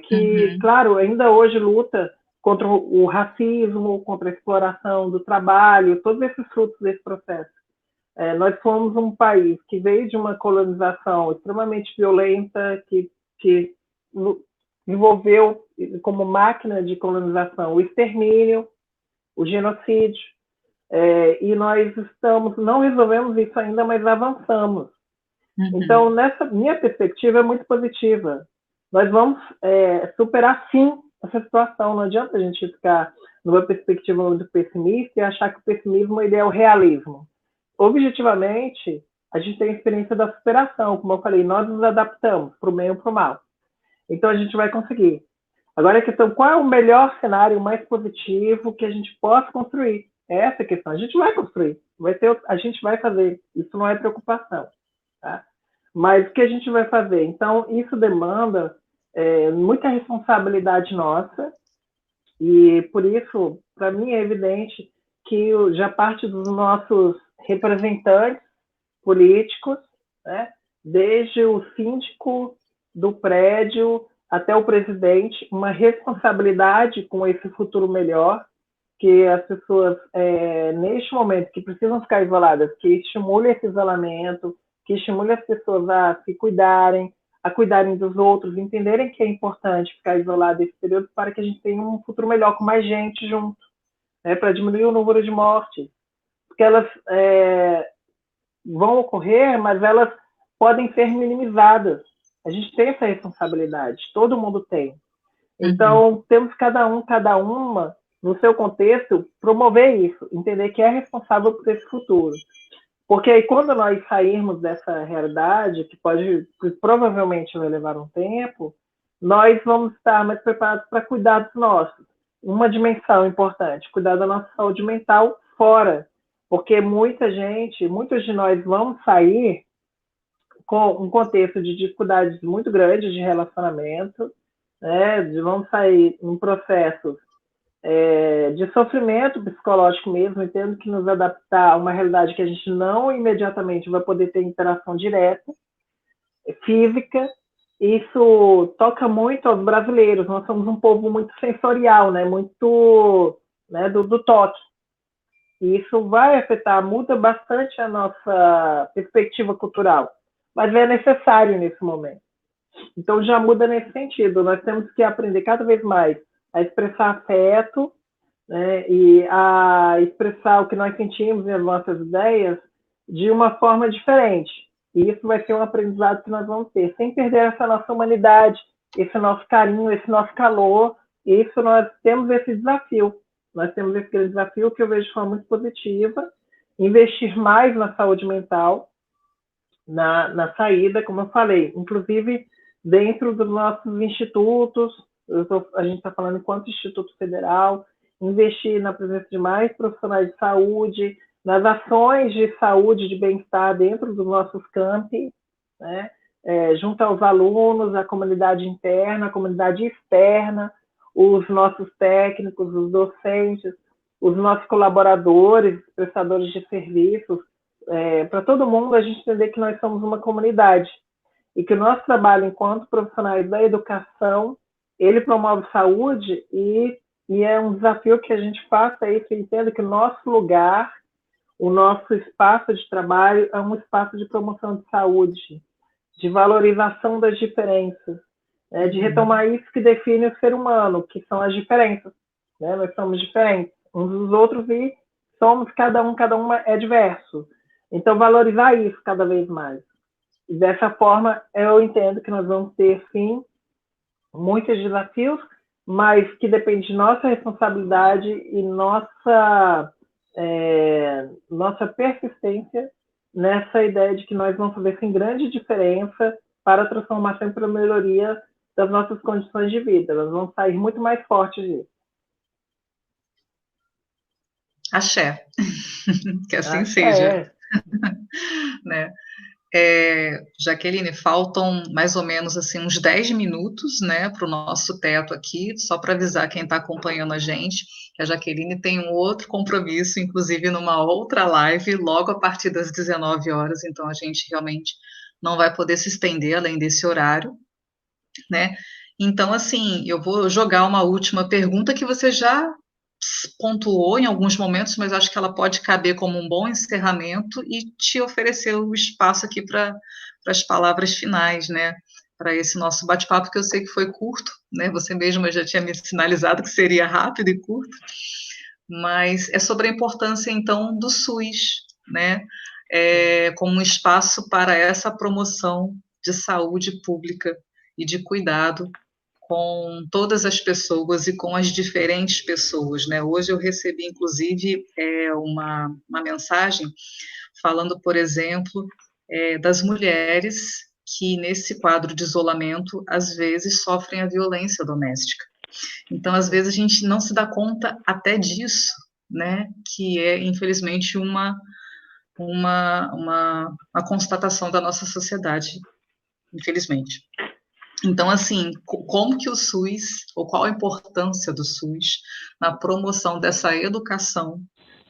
Que, claro, ainda hoje luta contra o racismo, contra a exploração do trabalho, todos esses frutos desse processo. Nós fomos um país que veio de uma colonização extremamente violenta, que envolveu como máquina de colonização o extermínio, o genocídio, e nós não resolvemos isso ainda, mas avançamos. Então, nessa minha perspectiva é muito positiva. Nós vamos superar, sim, essa situação. Não adianta a gente ficar numa perspectiva muito pessimista e achar que o pessimismo ele é o realismo. Objetivamente, a gente tem a experiência da superação. Como eu falei, nós nos adaptamos para o bem ou para o mal. Então, a gente vai conseguir. Agora, a questão, qual é o melhor cenário mais positivo que a gente possa construir? É essa a questão. A gente vai construir. A gente vai fazer. Isso não é preocupação. Tá? Mas o que a gente vai fazer? Então, isso demanda muita responsabilidade nossa, e por isso, para mim, é evidente que já parte dos nossos representantes políticos, né, desde o síndico do prédio até o presidente, uma responsabilidade com esse futuro melhor, que as pessoas, neste momento, que precisam ficar isoladas, que estimule esse isolamento, que estimule as pessoas a se cuidarem, a cuidarem dos outros, entenderem que é importante ficar isolado esse período para que a gente tenha um futuro melhor com mais gente junto, né, para diminuir o número de mortes. Porque elas vão ocorrer, mas elas podem ser minimizadas. A gente tem essa responsabilidade, todo mundo tem. Então, temos cada uma, no seu contexto, promover isso, entender que é responsável por esse futuro. Porque aí, quando nós sairmos dessa realidade, que provavelmente vai levar um tempo, nós vamos estar mais preparados para cuidar dos nossos. Uma dimensão importante, cuidar da nossa saúde mental fora. Porque muitos de nós vamos sair com um contexto de dificuldades muito grandes de relacionamento, né? Vamos sair em processos de sofrimento psicológico mesmo, e tendo que nos adaptar a uma realidade que a gente não imediatamente vai poder ter interação direta, física. Isso toca muito aos brasileiros. Nós somos um povo muito sensorial, né? Muito, né, do toque. E isso vai afetar, muda bastante a nossa perspectiva cultural, mas é necessário nesse momento. Então já muda nesse sentido. Nós temos que aprender cada vez mais a expressar afeto, né, e a expressar o que nós sentimos e as nossas ideias de uma forma diferente. E isso vai ser um aprendizado que nós vamos ter, sem perder essa nossa humanidade, esse nosso carinho, esse nosso calor. E isso nós temos esse desafio. Nós temos esse grande desafio que eu vejo de forma muito positiva, investir mais na saúde mental, na saída, como eu falei, inclusive dentro dos nossos institutos. A gente está falando enquanto Instituto Federal, investir na presença de mais profissionais de saúde, nas ações de saúde, de bem-estar dentro dos nossos campi, né? Junto aos alunos, a comunidade interna, a comunidade externa, os nossos técnicos, os docentes, os nossos colaboradores, prestadores de serviços, para todo mundo a gente entender que nós somos uma comunidade e que o nosso trabalho enquanto profissionais da educação, ele promove saúde, e é um desafio que a gente faça isso, entenda que o nosso lugar, o nosso espaço de trabalho é um espaço de promoção de saúde, de valorização das diferenças, né, de retomar isso que define o ser humano, que são as diferenças, né? Nós somos diferentes uns dos outros e somos, cada uma é diverso. Então, valorizar isso cada vez mais. E dessa forma, eu entendo que nós vamos ter, sim, muitos desafios, mas que depende de nossa responsabilidade e nossa persistência, nessa ideia de que nós vamos fazer sim grande diferença para a transformação e para a melhoria das nossas condições de vida. Nós vamos sair muito mais fortes disso. Axé. Que assim Axé. seja. Né? Jaqueline, faltam mais ou menos assim uns 10 minutos, né, para o nosso teto aqui, só para avisar quem está acompanhando a gente, que a Jaqueline tem um outro compromisso, inclusive numa outra live, logo a partir das 19 horas, então a gente realmente não vai poder se estender além desse horário, né? Então, assim, eu vou jogar uma última pergunta que você já pontuou em alguns momentos, mas acho que ela pode caber como um bom encerramento e te oferecer o espaço aqui para as palavras finais, né? Para esse nosso bate-papo, que eu sei que foi curto, né? Você mesma já tinha me sinalizado que seria rápido e curto, mas é sobre a importância, então, do SUS, né? Como um espaço para essa promoção de saúde pública e de cuidado com todas as pessoas e com as diferentes pessoas, né? Hoje eu recebi, inclusive, uma mensagem falando, por exemplo, das mulheres que, nesse quadro de isolamento, às vezes sofrem a violência doméstica. Então, às vezes, a gente não se dá conta até disso, né? Que é, infelizmente, uma constatação da nossa sociedade, infelizmente. Então, assim, como que o SUS, ou qual a importância do SUS na promoção dessa educação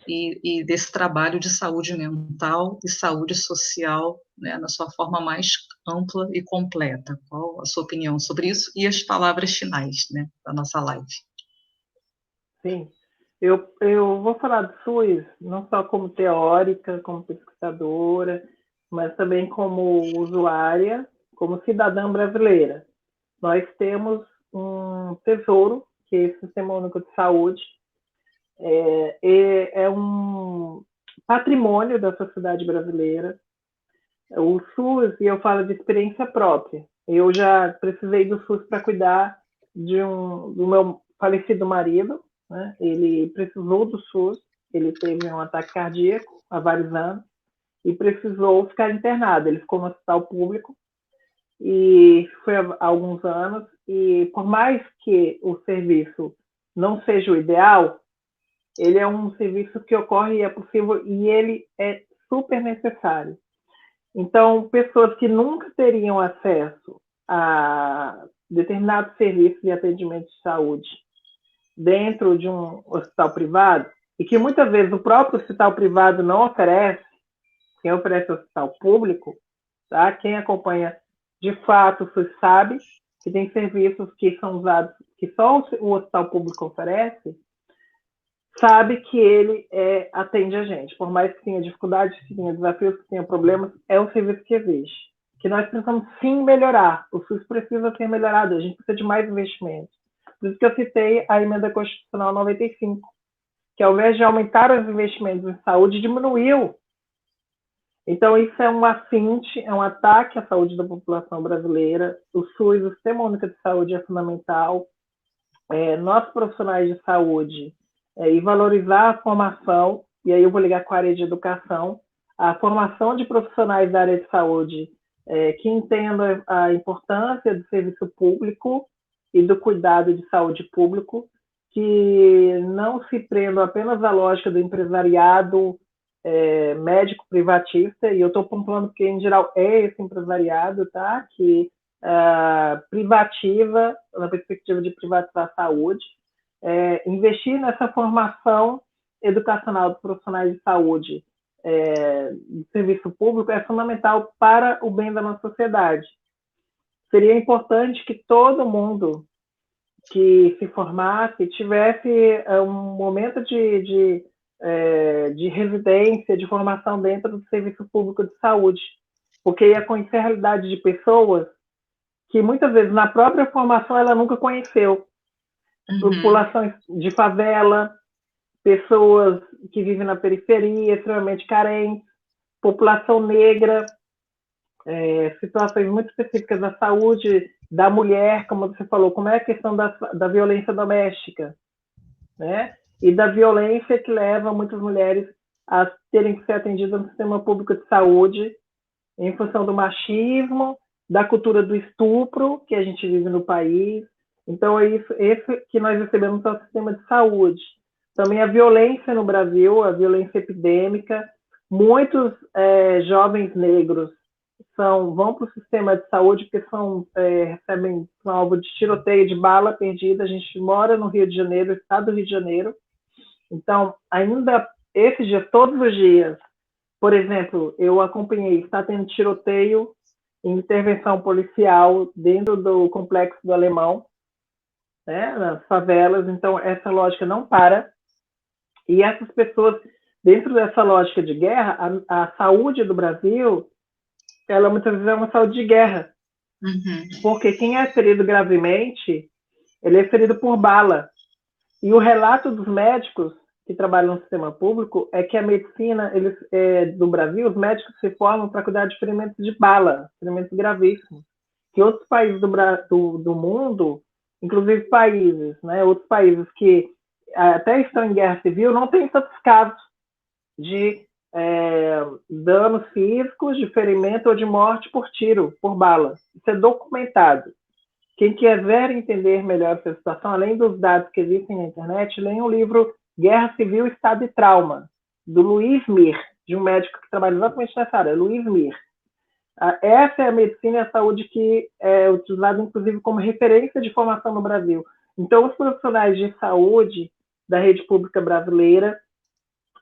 e desse trabalho de saúde mental e saúde social, né, na sua forma mais ampla e completa? Qual a sua opinião sobre isso e as palavras finais, né, da nossa live? Sim, eu vou falar do SUS não só como teórica, como pesquisadora, mas também como usuária, como cidadã brasileira. Nós temos um tesouro, que é o Sistema Único de Saúde, é um patrimônio da sociedade brasileira. O SUS, e eu falo de experiência própria, eu já precisei do SUS para cuidar do meu falecido marido, né? Ele precisou do SUS, ele teve um ataque cardíaco há vários anos e precisou ficar internado. Ele ficou no hospital público e foi há alguns anos, e por mais que o serviço não seja o ideal, ele é um serviço que ocorre e é possível, e ele é super necessário. Então, pessoas que nunca teriam acesso a determinados serviços de atendimento de saúde dentro de um hospital privado, e que muitas vezes o próprio hospital privado não oferece, quem oferece é o hospital público, tá? Quem acompanha de fato o SUS sabe que tem serviços que são usados, que só o hospital público oferece, sabe que ele atende a gente. Por mais que tenha dificuldades, que tenha desafios, que tenha problemas, é um serviço que existe. Que nós precisamos sim melhorar. O SUS precisa ser melhorado, a gente precisa de mais investimentos. Por isso que eu citei a Emenda Constitucional 95, que ao invés de aumentar os investimentos em saúde, diminuiu. Então, isso é um afinte, é um ataque à saúde da população brasileira. O SUS, o Sistema Único de Saúde, é fundamental. Nós, profissionais de saúde, e valorizar a formação, e aí eu vou ligar com a área de educação, a formação de profissionais da área de saúde que entendam a importância do serviço público e do cuidado de saúde público, que não se prendam apenas à lógica do empresariado médico privatista, e eu estou pontuando porque, em geral, é esse empresariado, tá? Que privativa, na perspectiva de privatizar a saúde, investir nessa formação educacional dos profissionais de saúde do serviço público é fundamental para o bem da nossa sociedade. Seria importante que todo mundo que se formasse tivesse um momento de residência, de formação dentro do serviço público de saúde, porque ia conhecer a realidade de pessoas que muitas vezes na própria formação ela nunca conheceu. Populações de favela, pessoas que vivem na periferia, extremamente carentes, população negra, situações muito específicas da saúde da mulher, como você falou, como é a questão da violência doméstica, né? E da violência que leva muitas mulheres a terem que ser atendidas no sistema público de saúde, em função do machismo, da cultura do estupro que a gente vive no país. Então, é isso, esse que nós recebemos ao sistema de saúde. Também a violência no Brasil, a violência epidêmica. Muitos jovens negros vão para o sistema de saúde porque recebem um alvo de tiroteio, de bala perdida. A gente mora no Rio de Janeiro, estado do Rio de Janeiro. Então, ainda esses dias, todos os dias, por exemplo, eu acompanhei, está tendo tiroteio e intervenção policial dentro do Complexo do Alemão, né, nas favelas. Então, essa lógica não para. E essas pessoas, dentro dessa lógica de guerra, a saúde do Brasil, ela muitas vezes é uma saúde de guerra. Uhum. Porque quem é ferido gravemente, ele é ferido por bala. E o relato dos médicos que trabalham no sistema público é que a medicina do Brasil, os médicos se formam para cuidar de ferimentos de bala, ferimentos gravíssimos. Que outros países do mundo, inclusive países, né, outros países que até estão em guerra civil, não tem tantos casos de danos físicos, de ferimento ou de morte por tiro, por bala. Isso é documentado. Quem quiser entender melhor essa situação, além dos dados que existem na internet, leia o livro Guerra Civil, Estado e Trauma, do Luiz Mir, de um médico que trabalha exatamente nessa área, Luiz Mir. Essa é a medicina e a saúde que é utilizada, inclusive, como referência de formação no Brasil. Então, os profissionais de saúde da rede pública brasileira,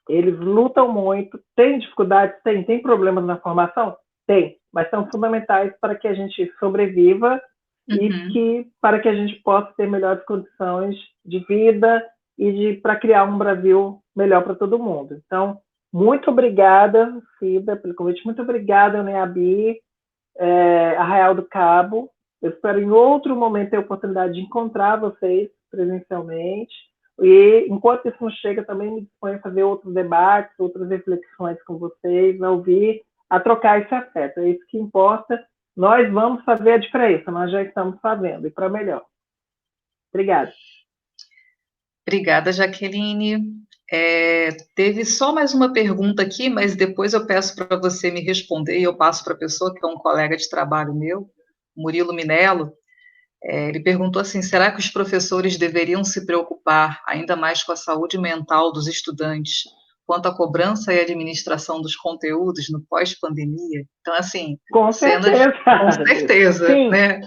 eles lutam muito, tem dificuldades? Tem problemas na formação? Tem, mas são fundamentais para que a gente sobreviva e para que a gente possa ter melhores condições de vida e para criar um Brasil melhor para todo mundo. Então, muito obrigada, Cida, pelo convite. Muito obrigada, Neabi, Arraial do Cabo. Eu espero em outro momento ter a oportunidade de encontrar vocês presencialmente. E, enquanto isso não chega, também me disponho a fazer outros debates, outras reflexões com vocês, a ouvir, a trocar esse afeto. É isso que importa. Nós vamos fazer a diferença, nós já estamos fazendo, e para melhor. Obrigada. Obrigada, Jaqueline. Teve só mais uma pergunta aqui, mas depois eu peço para você me responder e eu passo para a pessoa, que é um colega de trabalho meu, Murilo Minello. Ele perguntou assim: será que os professores deveriam se preocupar ainda mais com a saúde mental dos estudantes quanto à cobrança e administração dos conteúdos no pós-pandemia? Então, assim, com certeza, com certeza, sim. Né?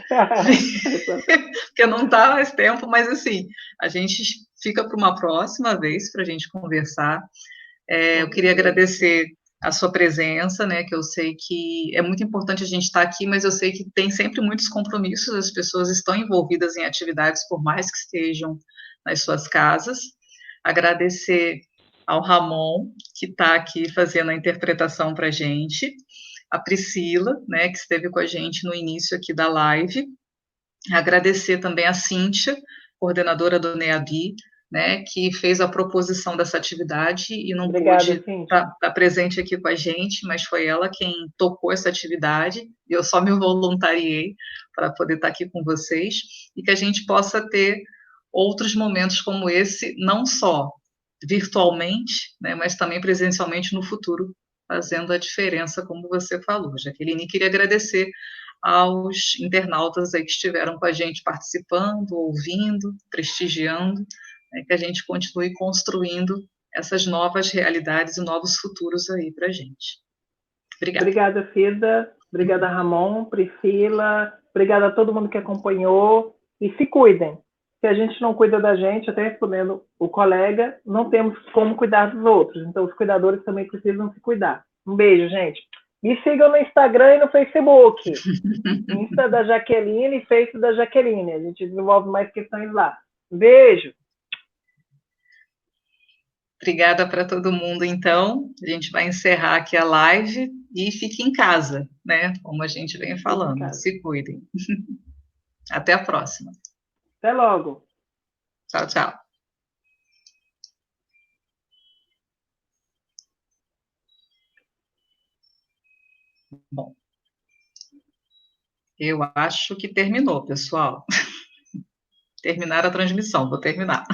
Porque não está mais tempo, mas assim, a gente fica para uma próxima vez para a gente conversar. Eu queria agradecer a sua presença, né, que eu sei que é muito importante a gente estar aqui, mas eu sei que tem sempre muitos compromissos, as pessoas estão envolvidas em atividades, por mais que estejam nas suas casas. Agradecer ao Ramon, que está aqui fazendo a interpretação para a gente, a Priscila, né, que esteve com a gente no início aqui da live. Agradecer também a Cíntia, coordenadora do NEABI, né, que fez a proposição dessa atividade e não pôde estar presente aqui com a gente, mas foi ela quem tocou essa atividade, e eu só me voluntariei para poder estar aqui com vocês, e que a gente possa ter outros momentos como esse, não só virtualmente, né, mas também presencialmente no futuro, fazendo a diferença, como você falou. Jaqueline, queria agradecer aos internautas aí que estiveram com a gente participando, ouvindo, prestigiando, né, que a gente continue construindo essas novas realidades e novos futuros aí para a gente. Obrigada. Obrigada, Cida. Obrigada, Ramon, Priscila. Obrigada a todo mundo que acompanhou. E se cuidem. Se a gente não cuida da gente, até respondendo o colega, não temos como cuidar dos outros. Então, os cuidadores também precisam se cuidar. Um beijo, gente. Me sigam no Instagram e no Facebook. Insta da Jaqueline e Face da Jaqueline. A gente desenvolve mais questões lá. Um beijo. Obrigada para todo mundo, então. A gente vai encerrar aqui a live e fique em casa, né? Como a gente vem falando. Se cuidem. Até a próxima. Até logo. Tchau, tchau. Bom, eu acho que terminou, pessoal. Terminar a transmissão, vou terminar.